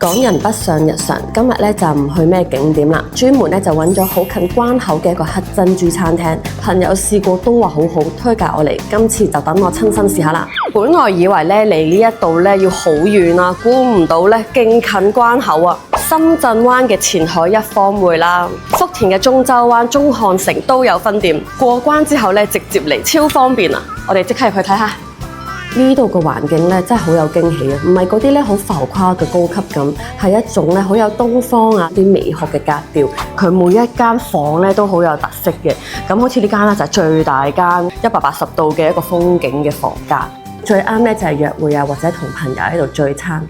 港人北上日常，今日咧就唔去咩景點啦，專門咧就揾咗好近關口嘅一個黑珍珠餐廳。朋友試過都話好好，推介我嚟，今次就等我親身試下啦。本來以為咧嚟呢一度咧要好遠啊，估唔到咧勁近關口啊！深圳灣嘅前海一方匯啦，福田嘅中洲灣、中漢城都有分店。過關之後咧直接嚟，超方便啊！我哋即刻入去睇下。呢度個環境咧真係好有驚喜啊！唔係嗰啲咧好浮誇嘅高級感，係一種咧好有東方啊啲美學嘅格調。佢每一間房咧都好有特色嘅。咁好似呢間咧就係最大間180度嘅一個風景嘅房間，最啱咧就係約會啊或者同朋友喺度聚餐。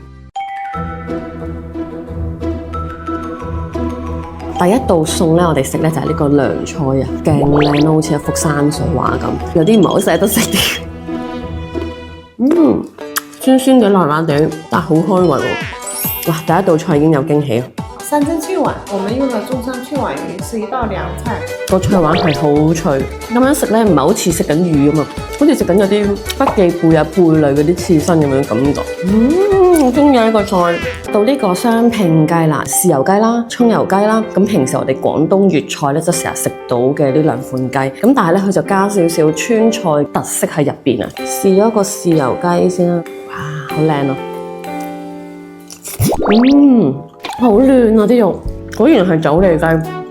第一道餸咧，我哋食咧就係呢個涼菜啊，勁靚咯，好似一幅山水畫咁，有啲唔係好捨得食啲。酸酸地、辣辣地，但係好開胃喎！哇，第一道菜已經有驚喜啊！山珍脆丸，我們用的中山脆丸魚是一道涼菜。個脆丸係好脆，咁樣食咧唔係好似食緊魚咁啊，好似食緊有啲筆記貝啊、貝類嗰啲刺身咁樣感覺。好中意呢個菜。到呢個雙拼雞啦、豉油雞啦、葱油雞啦，咁平時我哋廣東粵菜咧就成日食到嘅呢兩款雞，咁但係咧佢就加少少川菜特色喺入邊啊！試咗個豉油雞先啦，哇，好靚啊！好嫩啊啲肉，果然係走地雞。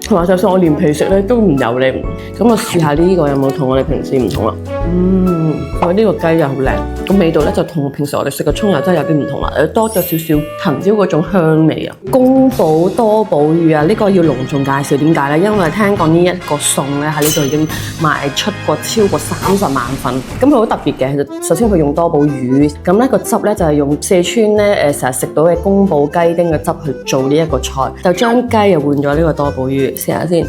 同埋就算我連皮食咧都唔油膩，咁我試下呢個有冇同我哋平時唔同啦。我呢個雞又好靚，個味道咧就同平時我哋食嘅葱油真係有啲唔同啦，多咗少少藤椒嗰種香味啊。宮保多寶魚啊，呢個要隆重介紹，點解咧？因為聽講呢一個餸咧喺呢度已經賣出過超過30萬份，咁佢好特別嘅。首先佢用多寶魚，咁咧個汁咧就係用四川咧成日食到嘅宮保雞丁嘅汁去做呢一個菜，就將雞又換咗呢個多寶魚。試下先，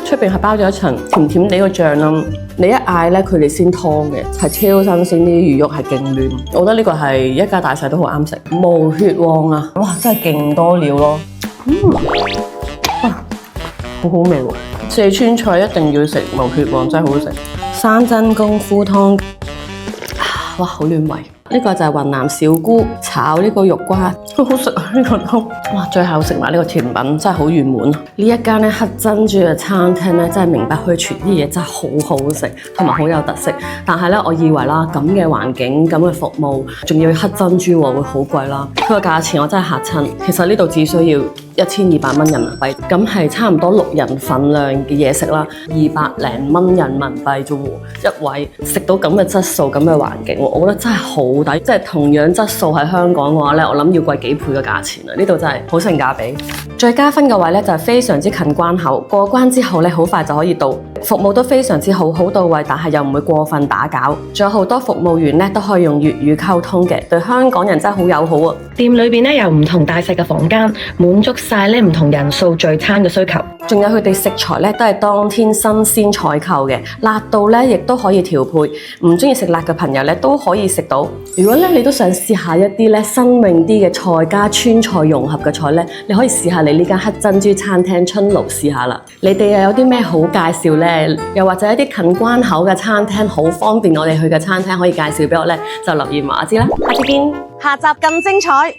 出邊係包咗一層甜甜地個醬啦。你一嗌咧，佢哋先湯嘅，係超新鮮，啲魚肉係勁嫩。我覺得呢個係一家大細都好啱食。毛血旺啊，哇，真係勁多料咯。哇，好好味喎！四川菜一定要食毛血旺，真係好好食。山珍功夫湯，哇，好暖胃。呢個就係雲南小菇炒呢個肉瓜，好好食啊！呢個湯，哇！最後食埋呢個甜品，真係好圓滿。呢一間咧黑珍珠嘅餐廳咧，真係名不虛傳，啲嘢真係好好食，同埋好有特色。但係咧，我以為啦，咁嘅環境、咁嘅服務，仲要黑珍珠喎，會好貴啦。佢個價錢我真係嚇親。其實呢度只需要1200蚊人民幣，咁係差唔多6人份量嘅嘢食啦，200零蚊人民幣啫喎，一位食到咁嘅質素、咁嘅環境，我覺得真係好抵。即係同樣質素喺香港嘅話咧，我諗要貴幾倍嘅價錢啊！呢度真係好性價比。最加分嘅位咧就係非常之近關口，過關之後咧好快就可以到，服務都非常之好，好到位，但係又唔會過分打攪。仲有好多服務員咧都可以用粵語溝通嘅，對香港人真係好友好啊！店裏邊咧有唔同大細嘅房間，滿足晒咧唔同人數聚餐嘅需求。仲有佢哋食材咧都係當天新鮮採購嘅，辣度咧亦都可以調配，唔中意食辣嘅朋友咧都可以食到。如果咧你都想試下一啲咧新穎啲嘅菜加川菜融合嘅菜咧，你可以試下你呢間黑珍珠餐廳春爐試下啦。你哋又有啲咩好介紹咧？又或者一啲近關口嘅餐廳好方便我哋去嘅餐廳可以介紹俾我咧，就留言話我知啦。下次見，下集更精彩。